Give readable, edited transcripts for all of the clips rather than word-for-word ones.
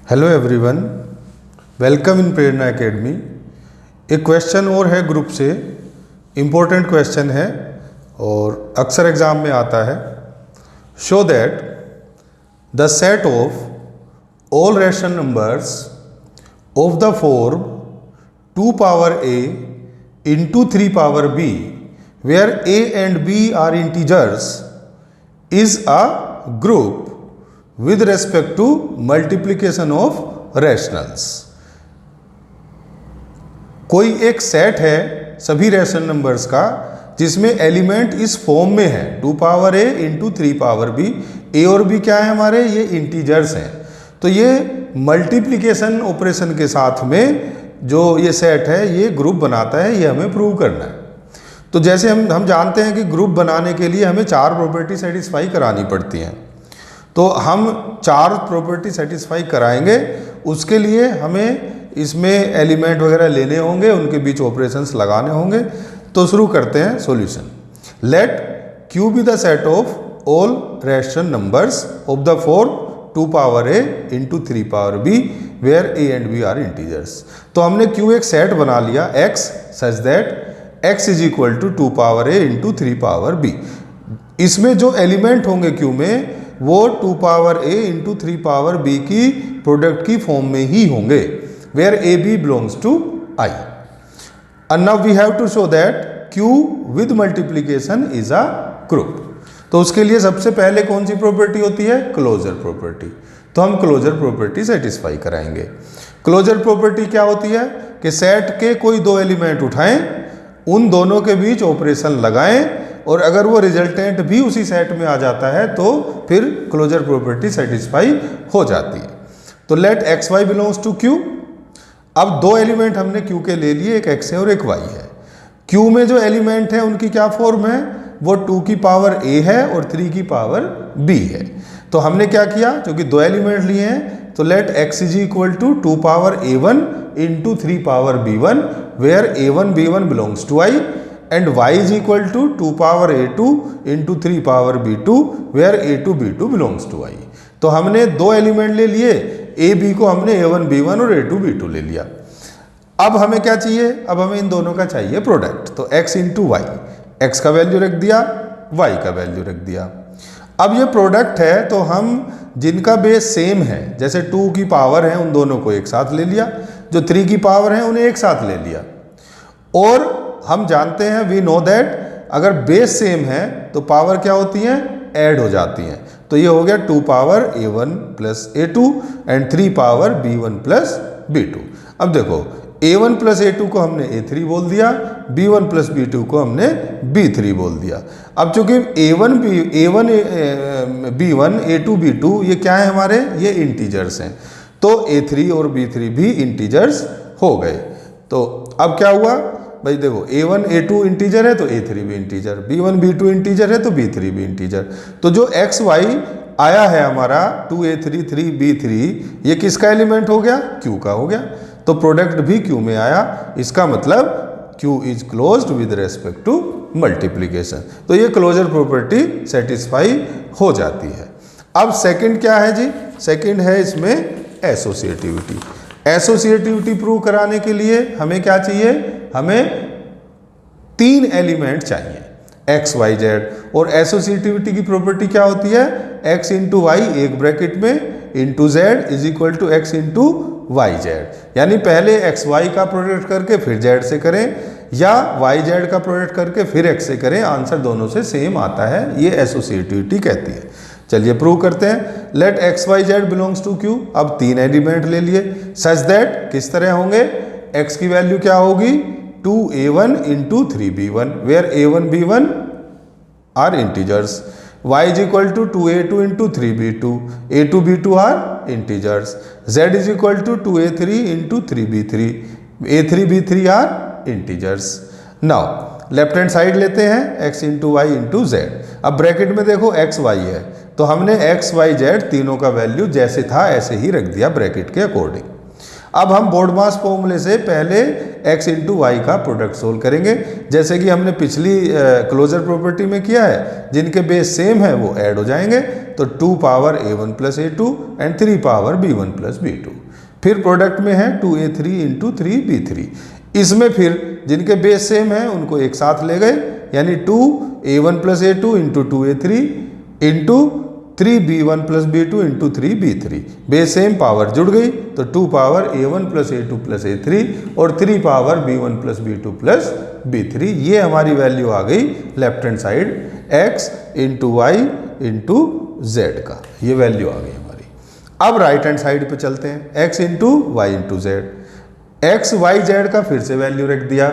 Hello everyone, welcome in Prerna academy. एक question और है ग्रुप से, इम्पोर्टेंट क्वेश्चन है और अक्सर एग्जाम में आता है। Show that the set of all rational numbers of the form 2 power a into 3 power b where a and b are integers is a group with respect to multiplication of rationals। कोई एक set है सभी rational numbers का जिसमें element इस form में है 2 power a into 3 power b। a और b क्या है हमारे, ये इंटीजर्स हैं। तो ये मल्टीप्लिकेशन ऑपरेशन के साथ में जो ये सेट है ये ग्रुप बनाता है, ये हमें प्रूव करना है। तो जैसे हम जानते हैं कि ग्रुप बनाने के लिए हमें 4 प्रॉपर्टी सेटिस्फाई करानी पड़ती हैं। तो हम 4 प्रॉपर्टी सेटिस्फाई कराएंगे, उसके लिए हमें इसमें एलिमेंट वगैरह लेने होंगे, उनके बीच ऑपरेशंस लगाने होंगे। तो शुरू करते हैं solution. Let Q be the set of all rational numbers of the form 2 power a into 3 power b where a and b are integers. तो हमने Q एक सेट बना लिया x such that x is equal to 2 power a into 3 power b। इसमें जो element होंगे Q में वो 2 power a into 3 power b की प्रोडक्ट की फॉर्म में ही होंगे, where a b belongs to I। And now we have to show that Q with multiplication is a group. तो उसके लिए सबसे पहले कौन सी प्रॉपर्टी होती है, क्लोजर प्रॉपर्टी। तो हम क्लोजर प्रॉपर्टी सेटिस्फाई कराएंगे। क्लोजर प्रॉपर्टी क्या होती है कि सेट के कोई 2 एलिमेंट उठाएं, उन दोनों के बीच ऑपरेशन लगाएं और अगर वो रिजल्टेंट भी उसी सेट में आ जाता है तो फिर क्लोजर प्रॉपर्टी सेटिस्फाई हो जाती है। तो let x y belongs to Q. अब 2 एलिमेंट हमने क्यू के ले लिए, एक एक्स है और एक वाई है। क्यू में जो एलिमेंट है उनकी क्या फॉर्म है, वो 2 की पावर a है और 3 की पावर b है। तो हमने क्या किया, क्योंकि 2 एलिमेंट लिए हैं तो let x is equal to 2 power a1 into 3 power b1 where a1 b1 belongs to I and y is equal to 2 power a2 into 3 power b2 where a2 b2 belongs to I। तो हमने 2 element ले लिए, a b को हमने a1 b1 और a2 b2 ले लिया। अब हमें क्या चाहिए, अब हमें इन दोनों का चाहिए प्रोडक्ट। तो x इंटू वाई, x का वैल्यू रख दिया, y का वैल्यू रख दिया। अब ये प्रोडक्ट है तो हम जिनका बेस सेम है, जैसे 2 की पावर है उन दोनों को एक साथ ले लिया, जो 3 की पावर है उन्हें एक साथ ले लिया। और हम जानते हैं, वी नो दैट अगर बेस सेम है तो पावर क्या होती है, ऐड हो जाती हैं। तो ये हो गया 2 power a1 plus a2 and 3 power b1 plus b2। अब देखो a1 प्लस a2 को हमने a3 बोल दिया, b1 प्लस b2 को हमने b3 बोल दिया। अब चूंकि a1 b1 a2 b2 ये क्या है हमारे, ये इंटीजर्स हैं, तो a3 और b3 भी इंटीजर्स हो गए। तो अब क्या हुआ भाई, देखो a1 a2 इंटीजर है तो a3 भी इंटीजर, b1 b2 इंटीजर है तो b3 भी इंटीजर। तो जो x y आया है हमारा 2a3 3b3, ये किसका एलिमेंट हो गया, q का हो गया। तो प्रोडक्ट भी q में आया, इसका मतलब q is closed with respect to multiplication. तो ये क्लोजर प्रॉपर्टी सेटिस्फाई हो जाती है। अब सेकंड क्या है जी, सेकंड है इसमें एसोसिएटिविटी। एसोसिएटिविटी प्रूव कराने के लिए हमें क्या चाहिए, हमें 3 एलिमेंट चाहिए x y z। और एसोसिएटिविटी की प्रॉपर्टी क्या होती है, x इंटू वाई एक ब्रैकेट में into z is equal to x into y z. यानी पहले x y का प्रोडक्ट करके फिर z से करें, या y z का प्रोडक्ट करके फिर x से करें, आंसर दोनों से सेम आता है। ये एसोसिएटिविटी कहती है। चलिए प्रूव करते हैं। Let x y z belongs to Q. अब 3 एलिमेंट ले लिए सच दैट किस तरह होंगे, x की वैल्यू क्या होगी 2a1 into 3b1 where a1 b1 are integers, y is equal to 2a2 into 3b2 a2 b2 are integers, z is equal to 2a3 into 3b3 a3 b3 are integers. Now left hand side लेते हैं, x into y into z. अब bracket में देखो x y है तो हमने x y z तीनों का वैल्यू जैसे था ऐसे ही रख दिया ब्रैकेट के अकॉर्डिंग। अब हम बोर्डमास फॉर्मूले से पहले x इंटू वाई का प्रोडक्ट सोल्व करेंगे, जैसे कि हमने पिछली क्लोजर प्रॉपर्टी में किया है। जिनके बेस सेम है वो ऐड हो जाएंगे। तो 2 power a1 plus a2 and 3 power b1 plus b2। फिर प्रोडक्ट में है 2a3 इंटू 3b3। इसमें फिर जिनके बेस सेम है उनको एक साथ ले गए, यानी 2a1 plus a2 into 2a3 into 3b1 plus b2 into 3b3। Base same power जुड़ गई तो 2 power a1 plus a2 plus a3 और 3 power b1 plus b2 plus b3। ये हमारी वैल्यू आ गई left hand side x into y into z का, ये वैल्यू आ गई हमारी। अब राइट हैंड साइड पे चलते हैं, x into y into z. X y z का फिर से वैल्यू रख दिया।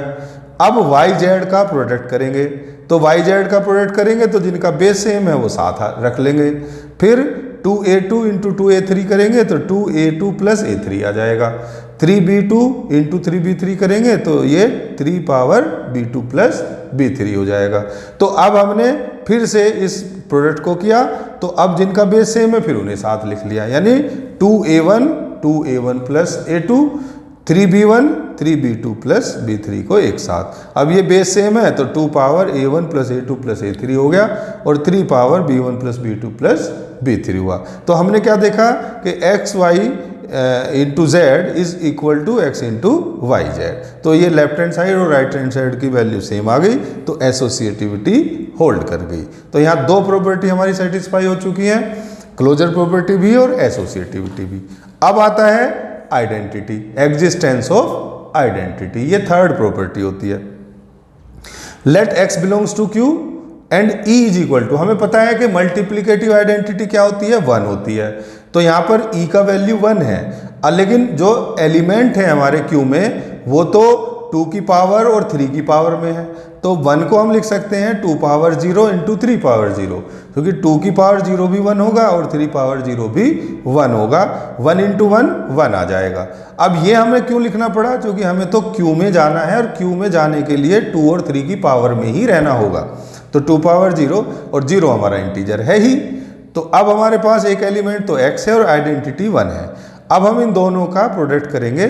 अब वाई जेड का प्रोडक्ट करेंगे, तो वाई जेड का प्रोडक्ट करेंगे तो जिनका बेस सेम है वो साथ रख लेंगे। फिर 2a2 इंटू 2a3 करेंगे तो 2a2 प्लस a3 आ जाएगा। 3b2 इंटू 3b3 करेंगे तो ये 3 पावर b2 प्लस b3 हो जाएगा। तो अब हमने फिर से इस प्रोडक्ट को किया, तो अब जिनका बेस सेम है फिर उन्हें साथ लिख लिया, यानी 2a1 plus a2, 3b1 3b2 plus b3 को एक साथ। अब ये बेस सेम है तो 2 power a1 plus a2 plus a3 हो गया और 3 power b1 plus b2 plus b3 हुआ। तो हमने क्या देखा कि x y into z is equal to x into y z. तो ये लेफ्ट हैंड साइड और राइट हैंड साइड की वैल्यू सेम आ गई, तो एसोसिएटिविटी होल्ड कर गई। तो यहाँ दो प्रॉपर्टी हमारी सेटिस्फाई हो चुकी हैं, क्लोजर प्रॉपर्टी भी और एसोसिएटिविटी भी। अब आता है आइडेंटिटी, एग्जिस्टेंस ऑफ आइडेंटिटी, ये थर्ड प्रॉपर्टी होती है। Let x belongs to Q and e is equal to, हमें पता है कि मल्टीप्लीकेटिव आइडेंटिटी क्या होती है, 1 होती है। तो यहाँ पर ई का वैल्यू 1 है, लेकिन जो एलिमेंट है हमारे क्यू में वो तो 2 की पावर और 3 की पावर में है, तो 1 को हम लिख सकते हैं 2 पावर 0 इंटू 3 पावर 0, क्योंकि 2 की पावर 0 भी 1 होगा और 3 पावर 0 भी 1 होगा। 1 इंटू 1 1 आ जाएगा। अब ये हमें क्यों लिखना पड़ा, क्योंकि हमें तो क्यू में जाना है और क्यू में जाने के लिए 2 और 3 की पावर में ही रहना होगा। तो 2 पावर 0 और 0 हमारा इंटीजर है ही। तो अब हमारे पास एक एलिमेंट तो x है और आइडेंटिटी 1 है। अब हम इन दोनों का प्रोडक्ट करेंगे,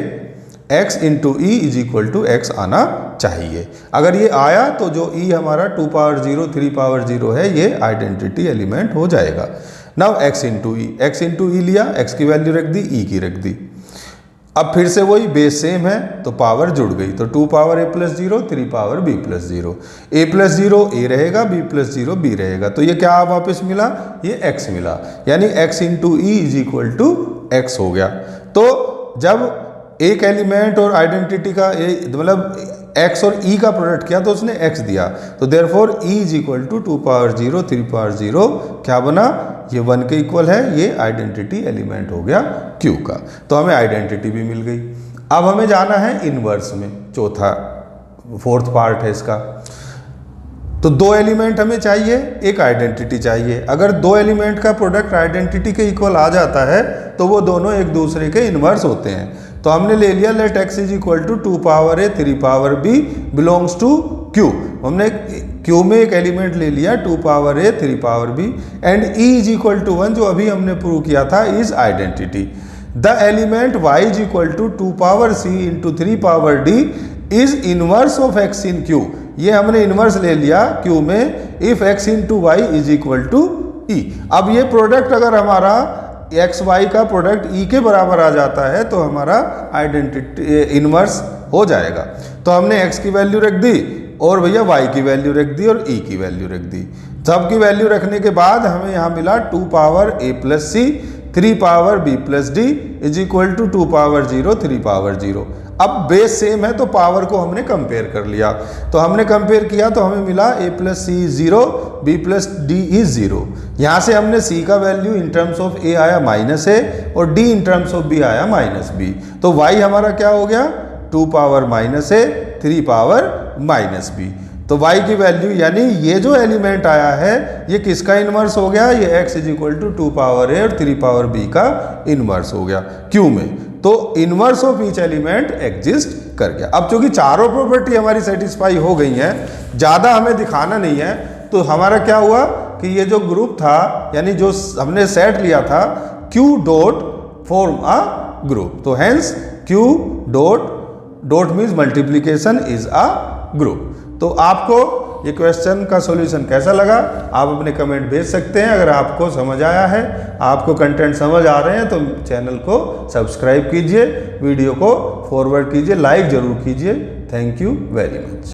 x into e is equal to x आना चाहिए। अगर ये आया तो जो e हमारा 2 पावर 0 3 पावर 0 है ये आइडेंटिटी एलिमेंट हो जाएगा। नाउ x इंटू ई लिया, x की वैल्यू रख दी, e की रख दी। अब फिर से वही बेस सेम है तो पावर जुड़ गई, तो 2 power a plus 0 3 power b plus 0, a plus 0 a रहेगा, b प्लस 0 b रहेगा। तो ये क्या वापस मिला, ये x मिला, यानी x into e is equal to x हो गया। तो जब एक एलिमेंट और आइडेंटिटी का मतलब x और e का प्रोडक्ट किया तो उसने x दिया, तो therefore e is equal to 2 power 0 3 power 0 क्या बना, ये 1 के इक्वल है, ये आइडेंटिटी एलिमेंट हो गया q का। तो हमें आइडेंटिटी भी मिल गई। अब हमें जाना है इनवर्स में, चौथा फोर्थ पार्ट है इसका। तो 2 एलिमेंट हमें चाहिए, एक आइडेंटिटी चाहिए। अगर 2 एलिमेंट का प्रोडक्ट आइडेंटिटी के इक्वल आ जाता है तो वो दोनों एक दूसरे के इनवर्स होते हैं। तो हमने ले लिया let x is equal to 2 power a 3 power b belongs to q। हमने q में एक एलिमेंट ले लिया 2 power a 3 power b and e is equal to 1 जो अभी हमने प्रूव किया था is identity. The element y is equal to 2 power c into 3 power d is inverse of x in q। ये हमने इनवर्स ले लिया q में if x into y is equal to e। अब ये प्रोडक्ट अगर हमारा एक्स वाई का प्रोडक्ट ई के बराबर आ जाता है तो हमारा आइडेंटिटी इनवर्स हो जाएगा। तो हमने एक्स की वैल्यू रख दी और भैया वाई की वैल्यू रख दी और ई की वैल्यू रख दी। सब की वैल्यू रखने के बाद हमें यहाँ मिला 2 power a plus c 3 power b plus d is equal to 2 power 0 3 power 0। अब बेस सेम है तो पावर को हमने कंपेयर कर लिया, तो हमने कंपेयर किया तो हमें मिला a plus c 0 b plus d is 0। यहाँ से हमने c का value in terms of a आया माइनस a और d in terms of b आया माइनस b। तो y हमारा क्या हो गया 2 power minus a 3 power minus b। तो y की वैल्यू यानी ये जो एलिमेंट आया है ये किसका इनवर्स हो गया, ये x is equal to 2 power a और 3 पावर b का इनवर्स हो गया q में। तो inverse of each element exist कर गया। अब चूंकि चारों प्रॉपर्टी हमारी सेटिस्फाई हो गई हैं, ज़्यादा हमें दिखाना नहीं है, तो हमारा क्या हुआ कि ये जो ग्रुप था यानी जो हमने सेट लिया था Q dot form a group. तो hence Q dot means multiplication is a group. तो आपको ये क्वेश्चन का सॉल्यूशन कैसा लगा आप अपने कमेंट भेज सकते हैं। अगर आपको समझ आया है, आपको कंटेंट समझ आ रहे हैं तो चैनल को सब्सक्राइब कीजिए, वीडियो को फॉरवर्ड कीजिए, लाइक जरूर कीजिए। Thank you very much.